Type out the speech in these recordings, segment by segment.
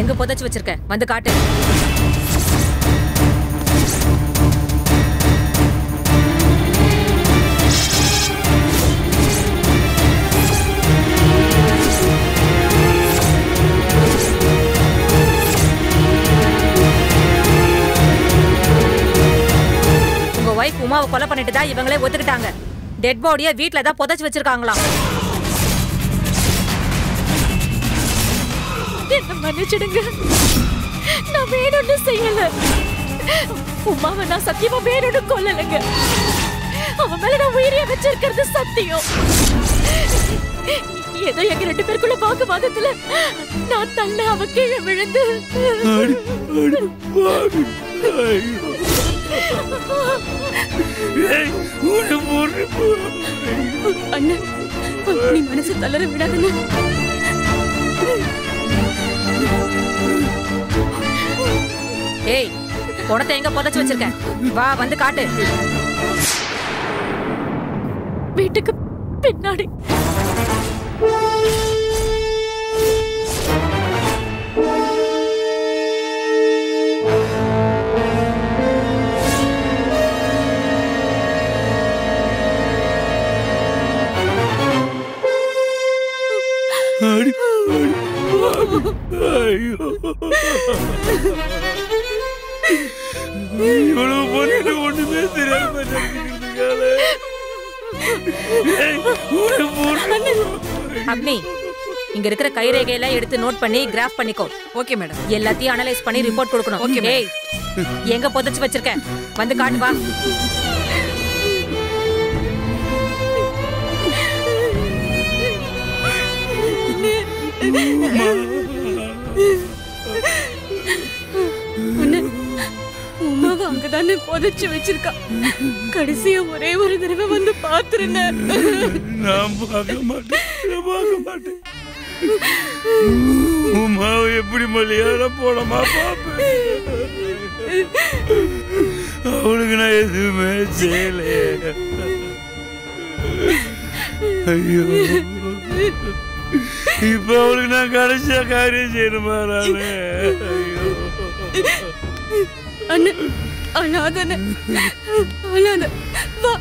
எங்க புதைச்சு வச்சிருக்க? வந்து காட்டு. உங்க வைஃப் உமாவை கொலை பண்ணிட்டு தான் இவங்களே ஒத்துக்கிட்டாங்க. டெட் பாடியை வீட்ல தான் புதைச்சு வச்சிருக்காங்களாம். என்ன மன்னிச்சிடுங்க, நான் வேணும்னு செய்யல. உமாவை நான் சத்தியமா வேணும்னு கொல்லலைங்க. அவன் மேல நான் உயிரியை வச்சிருக்கிறது சத்தியம். ஏதோ எங்க 2 பேருக்குள்ள வாக்குவாதத்துல நான் தள்ள அவ கீழே விழுந்து. அண்ணன், நீ மனசு தளர விடாதுன்னு. ஏய், குடத்தை எங்க புதைச்சு வச்சிருக்க? வா, வந்து காட்டு. வீட்டுக்கு பின்னாடி. அக்னி, இங்க இருக்கிற கைரேகையெல்லாம் எடுத்து நோட் பண்ணி கிராஃப் பண்ணிக்கோ. Okay madam. எல்லாத்தையும் அனலைஸ் பண்ணி ரிப்போர்ட் கொடுக்கணும். ஓகே. ஏய், எங்க புதைச்சு வச்சிருக்க? வந்து காட்டு. வா. உமாவை அங்கதானே புதைச்சு வச்சிருக்கா. கடைசியா ஒரே ஒரு தடவை வந்து பாத்துருந்தேன். நான் பார்க்க மாட்டேன். உமாவை எப்படி மலையாள போனமா பாப்பேன். அவளுக்கு நான் எதுவுமே செய்யல. ஐயோ, இப்ப அவளுக்கு நான் கடைசியா காரியம் செய்யணுமா? ஐயோ அண்ணன், அழாத. வா.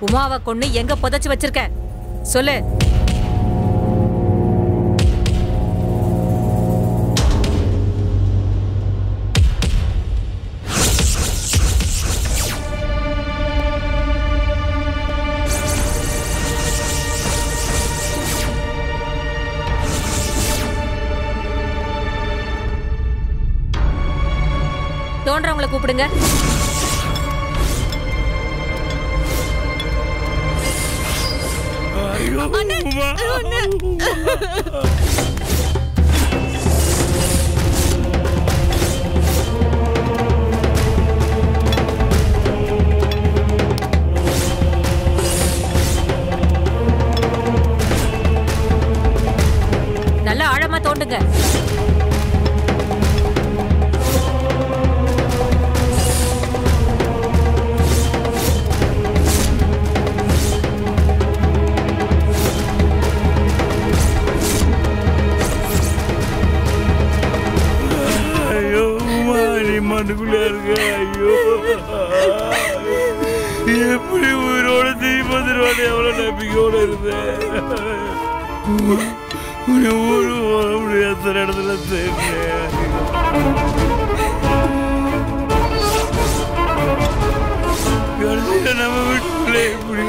உமாவை கொன்னு எங்க புதைச்சு வச்சிருக்க? சொல்லு. தோன்றவங்களை கூப்பிடுங்க. நல்லா ஆழமா தோண்டுங்க. மண்ணுக்குள்ள இருக்க. ஐயோ, எப்படி உயிரோட திரும்பி வந்துருவானே எவ்வளவு நம்பிக்கையோட இருந்தேன். ஊரு போற முடியாது, எத்தனை இடத்துல சேர்ந்தேன். கடைசியில நம்ம வீட்டுக்குள்ளே இப்படி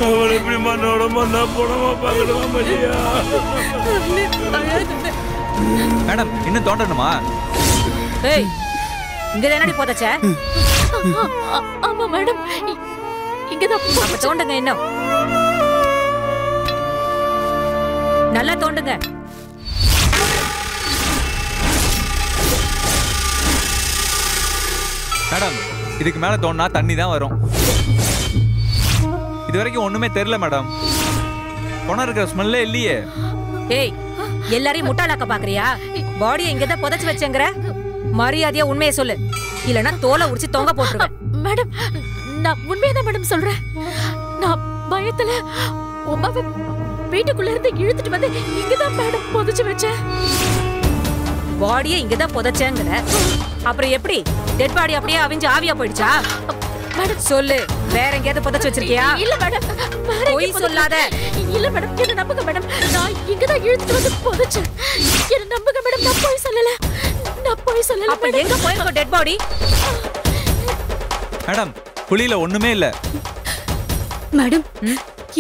அவளை எப்படி மண்ணோட மண்ணா போனமா பார்க்கணுமா மதியா? மேடம், இன்னும் தோண்டணுமா? ஏய், இங்க தானடி போதச்ச? ஆமா மேடம், இங்கதான். அப்ப தோண்டுங்க. இன்னும் நல்லா தோண்டுங்க. மேடம், இதுக்கு மேல தோண்டினா தண்ணி தான் வரும். இது வரைக்கும் ஒண்ணுமே தெரியல மேடம். பொணம் இருக்கிற ஸ்மெல்லே இல்லையே. ஏய், எல்லாரையும் முட்டாளாக்க பாக்குறியா? பாடியை இங்கதான் புதைச்சு வச்சேங்கற. மரியாதையா உண்மையை சொல்லு, இல்லனா தோலை உரிச்சு தொங்க போட்டுருவேன். மேடம், நான் உண்மையதான் மேடம் சொல்றேன். நான் பயத்துல உமாவை வீட்டுக்குள்ள இருந்து இழுத்துட்டு வந்து இங்கதான் மேடம் புதைச்சு வச்சேன். பாடியை இங்கதான் புதைச்சேங்கற. அப்புறம் எப்படி டெட் பாடி அப்படியே அவிஞ்சு ஆவியா போயிடுச்சா? மேடம் சொல்லு, வேற எங்கேயாவது புதைச்சு வச்சிருக்கியா? இல்ல மேடம், பொய் சொல்லாத. இல்ல மேடம், என்ன நம்புங்க மேடம். நான் இங்கதான் இழுத்துட்டு வந்து புதைச்சேன். என்ன நம்புங்க மேடம், நான் பொய் சொல்லல. நான் பொய் சொல்லல. அப்ப எங்க போயிருக்கோம் டெட் பாடி? மேடம், குழியில ஒண்ணுமே இல்ல. மேடம்,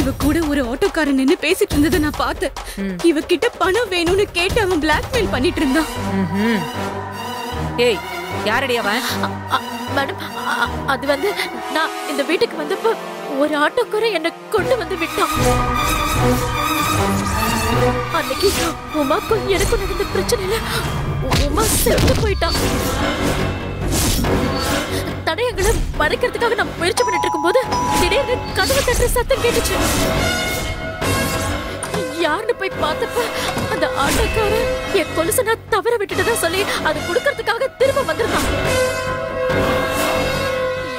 இவ கூட ஒரு ஆட்டோக்காரன் நின்னு பேசிட்டு இருந்ததை நான் பார்த்தேன். இவ கிட்ட பணம் வேணும்னு கேட்டு அவன் பிளாக்மெயில் பண்ணிட்டு இருந்தான். ஏய், யாரடி அவன்? மேடம், அது வந்து நான் இந்த வீட்டுக்கு வந்தப்போ ஒரு ஆட்டோக்காரன் என்ன கொண்டு வந்து விட்டான். அன்னைக்கு உமாக்கும் எனக்கும் நடந்த பிரச்சனையில உமா செத்து போயிட்டான். தடயங்களை மறைக்கிறதுக்காக நான் முயற்சி பண்ணிட்டு இருக்கும் போது திடீர்னு கதவு தட்டுற சத்தம் கேட்டுச்சு. யாருன்னு போய் பார்த்தப்ப அந்த ஆட்டோக்காரன் என் கொலுசை நான் தவற விட்டுட்டதா சொல்லி அது குடுக்கறதுக்காக திரும்ப வந்திருந்தான்.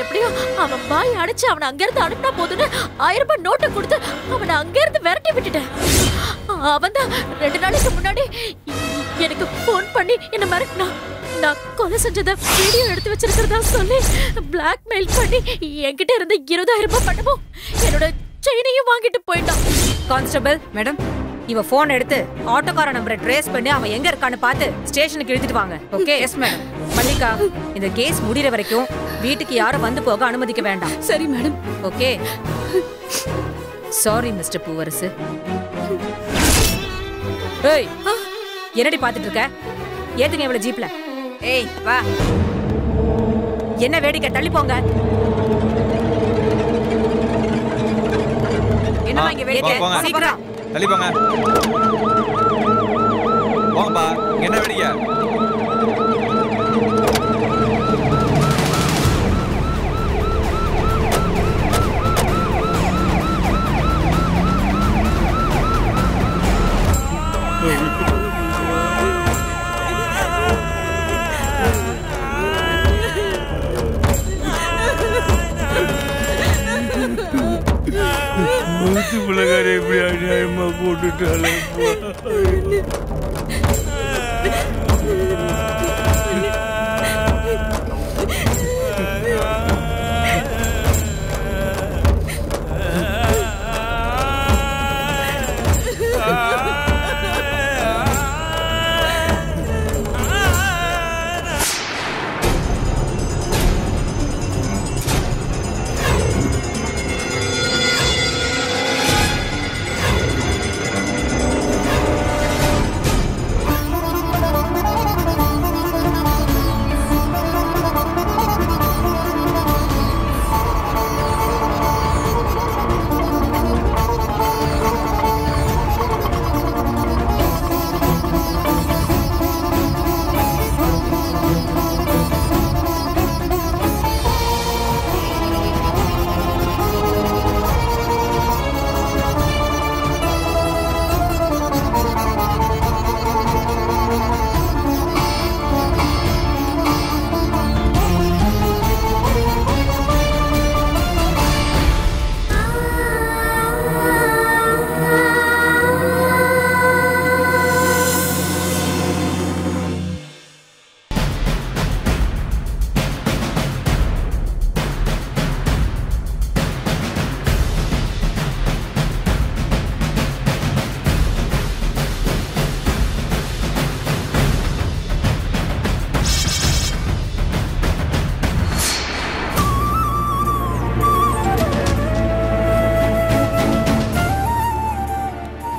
எப்படியோ அவன் வாய் அடைச்சு அவனை அங்கிருந்து அனுப்பினா போதுன்னு 1000 ரூபாய் நோட்டை கொடுத்து அவனை அங்கிருந்து விரட்டி விட்டுட்டேன். அவன் தான் 2 நாளைக்கு முன்னாடி எனக்கு போன் பண்ணி என்ன மிரட்டினா. நான் கொலை செஞ்சதை வீடியோ எடுத்து வச்சிருக்கிறதா சொல்லி பிளாக்மெயில் பண்ணி என்கிட்ட இருந்து 20,000 ரூபாய் பண்ணவும் என்னோட செயினையும் வாங்கிட்டு போயிட்டான். கான்ஸ்டபிள் மேடம், இவ போன் எடுத்து ஆட்டோக்கார நம்பரை ட்ரேஸ் பண்ணி அவன் எங்க இருக்கான்னு பார்த்து ஸ்டேஷனுக்கு இழுத்துட்டு வாங்க. ஓகே? Yes madam. மல்லிகா, இந்த கேஸ் முடிகிற வரைக்கும் வீட்டுக்கு யாரும் வந்து போக அனுமதிக்க வேண்டாம். சரி madam. Okay? Sorry mister Poovarasu. ஏய், என்னடி பாத்துட்டு இருக்க? ஏத்துங்க இவ்வளவு ஜீப்ல. ஏய் வா. என்ன வேடிக்கை? தள்ளி போங்க. என்னமா இங்க வேடிக்கை? சீக்கிரம் தள்ளி போங்க. போங்கப்பா. என்ன வேடிக்கை? பிள்ளைக்கார எப்படி அநியாயமா போட்டுட்டாலே.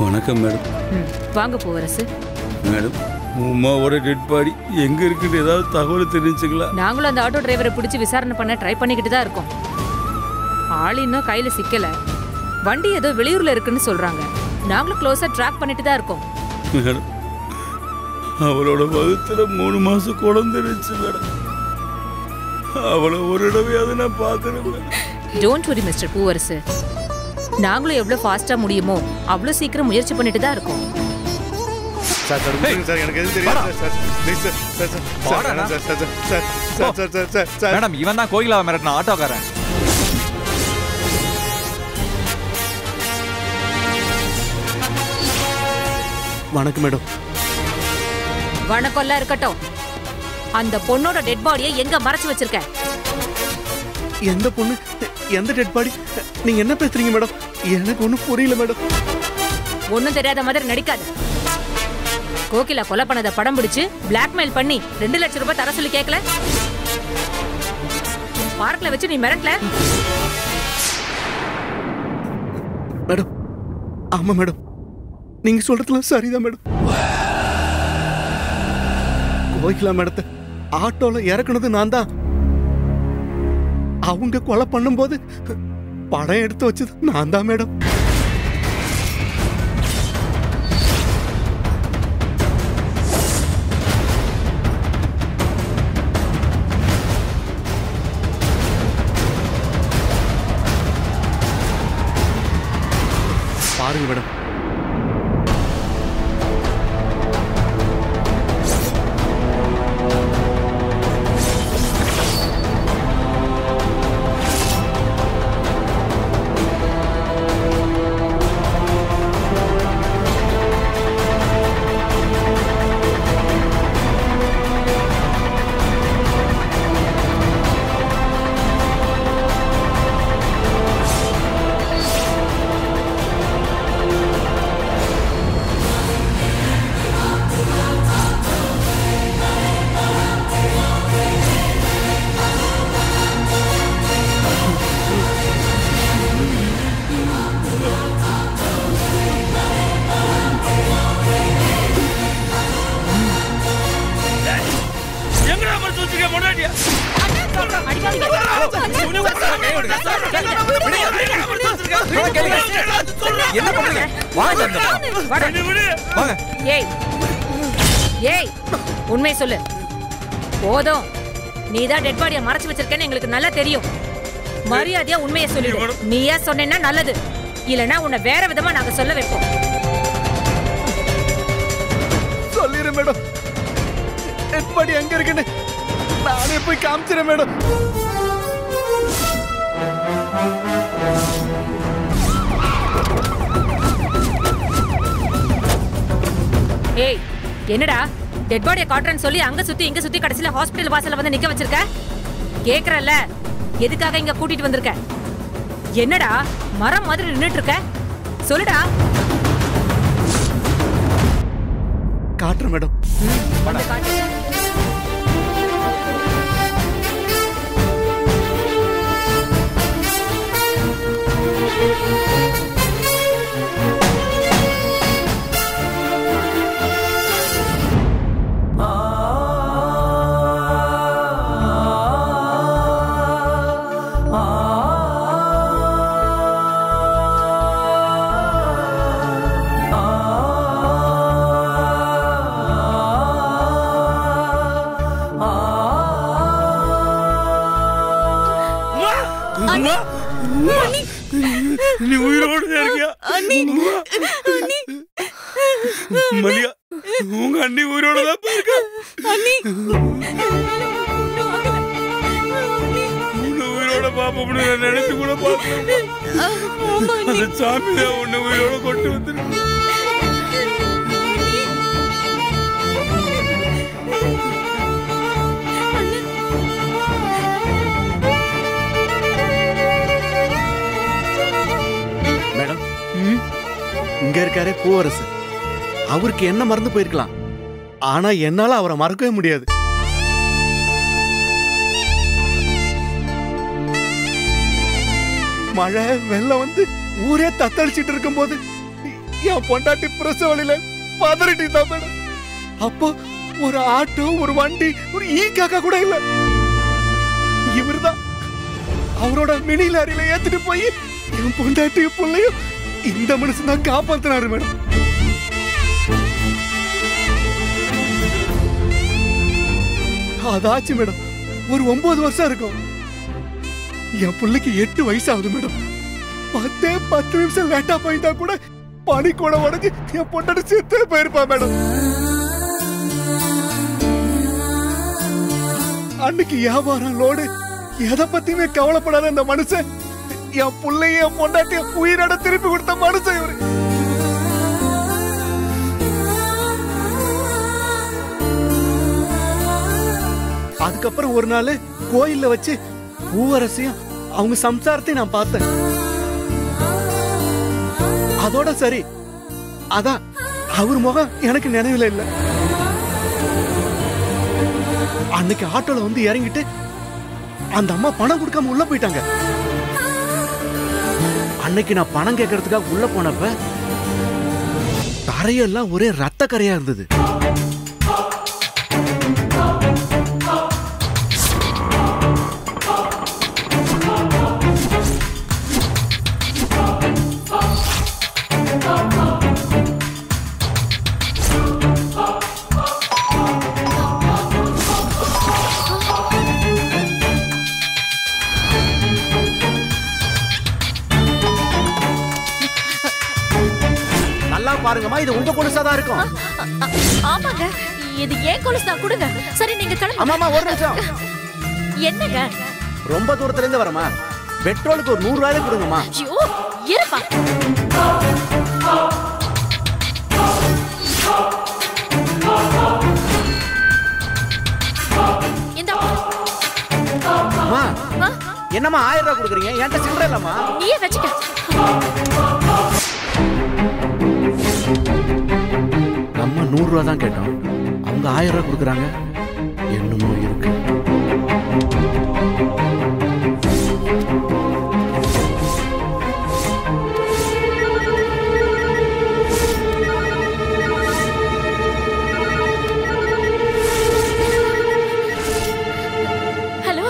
வணக்கம் மேடம். வாங்க பூவரசு. மேடம், உமாவோட டெட் பாடி எங்க இருக்குன்னு ஏதாவது தகவல் தெரிஞ்சுங்களா? நாங்களும் அந்த ஆட்டோ டிரைவரை பிடிச்சி விசாரணை பண்ண ட்ரை பண்ணிக்கிட்டு தான் இருக்கோம். ஆள் இன்னும் கையில சிக்கல. வண்டி ஏதோ வெளியூர்ல இருக்குன்னு சொல்றாங்க. நாங்களும் க்ளோஸா ட்ராக் பண்ணிட்டு தான் இருக்கோம். மேடம், அவளோட வகுத்துல 3 மாசம் குழந்தை இருந்துச்சு மேடம். அவளை ஒரு தடவையாவது நான் பார்த்துருவேன். Don't worry mister பூவரசு. நாங்களும் எவ்வளவு ஃபாஸ்டா முடியுமோ அவ்வளவு சீக்கிரம் முயற்சி பண்ணிட்டு தான் இருக்கோம். சார் சார் விட்டுருங்க சார், எனக்கு எதுவும் தெரியாது sir. Please sir sir sir வாடா. Sir sir sir sir sir sir sir sir sir madam இவன் தான் கோகிலாவை மிரட்டின ஆட்டோக்காரன். வணக்கம் மேடம். வணக்கம்லாம் இருக்கட்டும், அந்த பொண்ணோட டெட் பாடியை எங்க மறைச்சு வச்சிருக்க? எந்த பொண்ணு, எந்த டெட் பாடி? நீங்க என்ன பேசுறீங்க மேடம்? எனக்கு ஒன்றும் புரியல மேடம். ஒண்ணும் தெரியாத மாதிரி நடிக்காது. கோகிலா கொலை பண்ணத படம் பிடிச்சு பிளாக்மெயில் பண்ணி 2 லட்சம் ரூபாய் தர சொல்லி கேட்கல? பார்க்ல வச்சு நீ மிரட்டல? மேடம் ஆமா மேடம், நீங்க சொல்றதுலாம் சரிதான் மேடம். கோகிலா மேடத்தை ஆட்டோல இறக்குனது நான் தான். அவங்க கொலை பண்ணும்போது படம் எடுத்து வச்சது நான் தான் மேடம். பாருங்க மேடம், என்ன பண்றீங்க? வாங்க அந்த பக்கம். வாங்க. ஏய் ஏய், உண்மை சொல்லு. போதும், நீ தான் டெட் பாடியை மறைச்சு வச்சிருக்கேன்னு எங்களுக்கு நல்லா தெரியும். மரியாதையா உண்மையை சொல்லிடு. நீயா சொன்னேன்னா நல்லது, இல்லனா உன்னை வேற விதமா நாங்க சொல்ல வைப்போம். சொல்லிடுறேன் மேடம். டெட் பாடி எங்க இருக்குன்னு நானே போய் காமிச்சிடுறேன் மேடம். ஏய், என்னடா டெட் பாடியை காட்டுறேன்னு சொல்லி அங்க சுத்தி இங்க சுத்தி கடைசியில ஹாஸ்பிடல் வாசல்ல வந்து நிக்க வச்சிருக்க? கேக்குறல்ல, எதுக்காக இங்க கூட்டிட்டு வந்திருக்க? என்னடா மரம் மாதிரி நின்னுட்டு இருக்க? சொல்லுடா. காட்டுறேன் மேடம். வந்து காட்டு. நீ உயிரோடு இருக்கியா? மலியா, உங்க அண்ணி உயிரோட தான் இருக்கா? உன்னை உயிரோட பாப்போம்னு நான் நினைச்சு கூட பார்த்தேன். அந்த சாமி தான் உன்னை உயிரோட கொண்டு வந்துருக்கு. மேடம், இங்க இருக்காரே பூவரசு, அவருக்கு என்ன மறந்து போயிருக்கலாம். ஆனா என்னால அவரை மறக்கவே முடியாது. மழை வெள்ளம் வந்து ஊரே தத்தளிச்சிட்டு இருக்கும் போது என் பொண்டாட்டி பிரசவலில பதறிட்டு தான் மேடம். அப்போ ஒரு ஆட்டோ, ஒரு வண்டி, ஒரு ஈக்காக்கா கூட இல்ல. இவர்தான் அவரோட மினி லாரியில ஏத்திட்டு போய் என் பொண்டாட்டி பிள்ளையும் இந்த மனுஷன் தான் காப்பாத்தினாரு மேடம். அதாச்சு மேடம், ஒரு 9 வருஷம் இருக்கும். என் பிள்ளைக்கு 8 வயசு ஆகுது மேடம். 10 நிமிஷம் லேட்டா போயிருந்தா கூட பனி கூட உடஞ்சி என் பொண்டாட்டி செத்தே போயிருப்பா மேடம். அன்னைக்கு வியாபாரம் லோடு எதை பத்தியுமே கவலைப்படாத அந்த மனுஷன் என் பிள்ளைய என் பொண்டாட்டிய உயிரோட திருப்பி கொடுத்த மனுஷன் இவரு. அதுக்கப்புறம் ஒரு நாள் கோயில்ல வச்சு பூவரசையும் அவங்க சம்சாரத்தையும் நான் பார்த்தேன். அதோட சரி, அதான் அவர் முகம் எனக்கு நினைவுல இல்ல. அன்னைக்கு ஆட்டோல வந்து இறங்கிட்டு அந்த அம்மா பணம் கொடுக்காம உள்ள போயிட்டாங்க. அன்னைக்கு நான் பணம் கேட்கறதுக்காக உள்ள போனப்ப தரையெல்லாம் ஒரே ரத்த கரையா இருந்தது. பாருங்கம்மா, இது உங்க கொலுசா தான் இருக்கும். ஆமாங்க, இது ஏன் கொலுசு தான். கொடுங்க. சரி, நீங்க கிளம்புங்க. அம்மா ஒரு நிமிஷம். என்னங்க? ரொம்ப தூரத்துல இருந்து வரமா, பெட்ரோலுக்கு ஒரு 100 ரூபாய் கொடுங்கம்மா. ஐயோ, இருப்பா. இந்த அம்மா, என்னம்மா 1000 ரூபாய் கொடுக்குறீங்க? என்கிட்ட சில்லறை இல்லம்மா. நீயே வச்சுக்க. நம்ம 100 ரூபா தான் கேட்டோம், அவங்க 1000 ரூபாய் கொடுக்குறாங்க. என்னமோ இருக்கு. ஹலோ,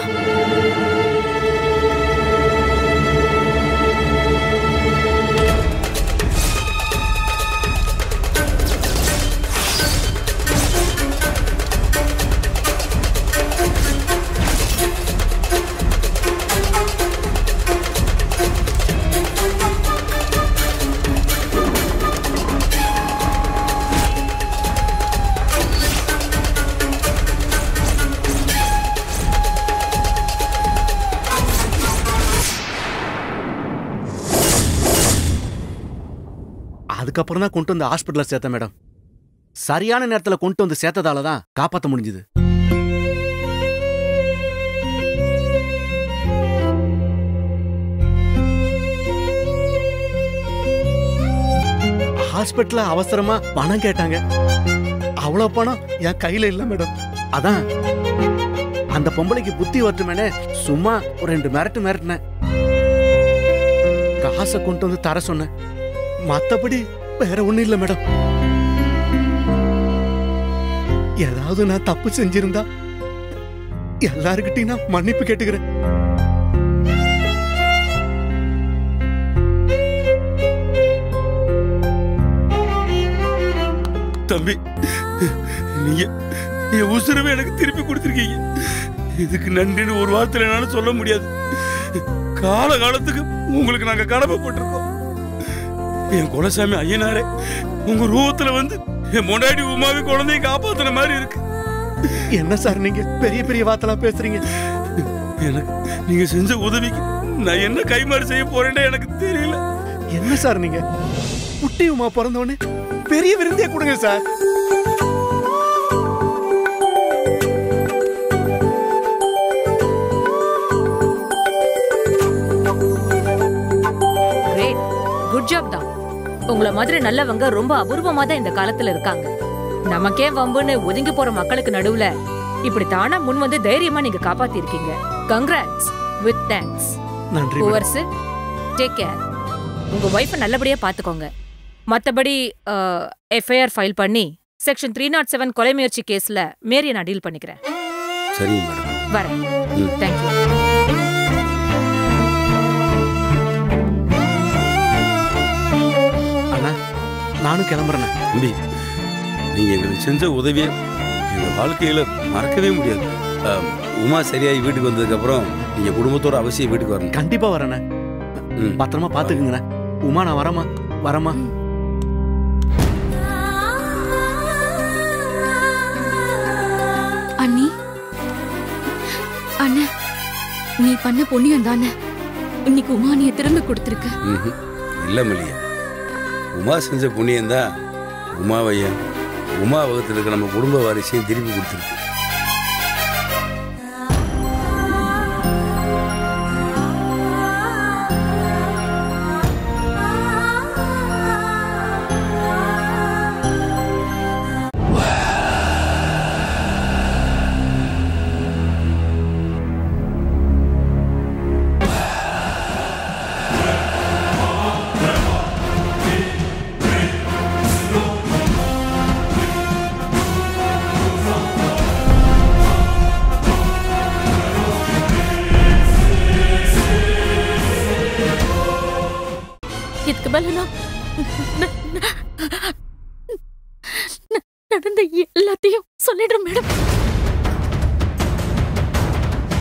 அதுக்கப்புறம் தான் கொண்டு வந்து ஹாஸ்பிட்டல்ல சேர்த்த மேடம். சரியான நேரத்துல கொண்டு வந்து சேர்த்ததால தான் காப்பாற்ற முடிஞ்சது. ஹாஸ்பிட்டல்ல அவசரமா பணம் கேட்டாங்க. அவ்வளவு பணம் என் கையில இல்ல மேடம். அதான் அந்த பொம்பளைக்கு புத்தி வரட்டுமேனே சும்மா ஒரு 2 மிரட்டு மிரட்டினேன். காசை கொண்டு வந்து தர சொன்னேன். மத்தபடி வேற ஒண்ணும் இல்ல மேடம். ஏதாவது நான் தப்பு செஞ்சிருந்தா எல்லாருக்கிட்டையும் நான் மன்னிப்பு கேட்டுக்கிறேன். தம்பி, நீங்க என் உசுரவே எனக்கு திருப்பி கொடுத்துருக்கீங்க. இதுக்கு நன்றின்னு ஒரு வார்த்தையில என்னால சொல்ல முடியாது. காலகாலத்துக்கு உங்களுக்கு நாங்க கடமைப்பட்டிருக்கோம். என் குலசாமி ஐயனாரே உங்க ரூபத்துல வந்து என் முன்னாடி உமாவி குழந்தைய காப்பாத்துன மாதிரி இருக்கு. என்ன சார் நீங்க பெரிய பெரிய வார்த்தைலாம் பேசுறீங்க? எனக்கு நீங்க செஞ்ச உதவிக்கு நான் என்ன கைமாறு செய்ய போறேன்னு எனக்கு தெரியல. என்ன சார் நீங்க குட்டி உமா பிறந்தவொடனே பெரிய விருந்தே கொடுங்க சார். கிரேட், குட் ஜாப் தான். உங்களை மாதிரி நல்லவங்க ரொம்ப அபூர்வமா தான் இந்த காலத்துல இருக்காங்க. நமக்கே வம்புன்னு ஒதுங்கி போற மக்களுக்கு நடுவுல இப்படி தானா முன் வந்து தைரியமா நீங்க காப்பாத்தி இருக்கீங்க. Congrats with thanks. நன்றி. ஓவர்ஸ், டேக் கேர். உங்க ஒய்ஃபை நல்லபடியா பாத்துக்கோங்க. மத்தபடி எஃப்ஐஆர் ஃபைல் பண்ணி செக்ஷன் 307 கொலை முயற்சி கேஸ்ல மேரியை நான் டீல் பண்ணிக்கிறேன். சரிங்க மேடம். வரேன். தேங்க்யூ. அண்ணா, நானும் கிளம்புறேன். தம்பி, நீங்க எங்களுக்கு செஞ்ச உதவியை எங்க வாழ்க்கையில மறக்கவே முடியாது. உமா சரியாகி வீட்டுக்கு வந்ததுக்கு அப்புறம் நீங்க குடும்பத்தோட அவசியம் வீட்டுக்கு வரணும். கண்டிப்பா வரேன். பத்திரமா பாத்துக்குங்கண்ணே. உமா நான் வரமா வரமா. அண்ணி அண்ணா, நீ பண்ண புண்ணியம் தானே இன்னைக்கு உமா நீ திரும்ப கொடுத்துருக்க. இல்ல மல்லியா, உமா செஞ்ச புண்ணியம் தான் உமாவையா உமா வகத்தில் இருக்க நம்ம குடும்ப வாரிசையும் திருப்பி கொடுத்துருக்கு. இதுக்கு மேல நடந்த எல்லாத்தையும் சொல்லிடுறேன் மேடம்.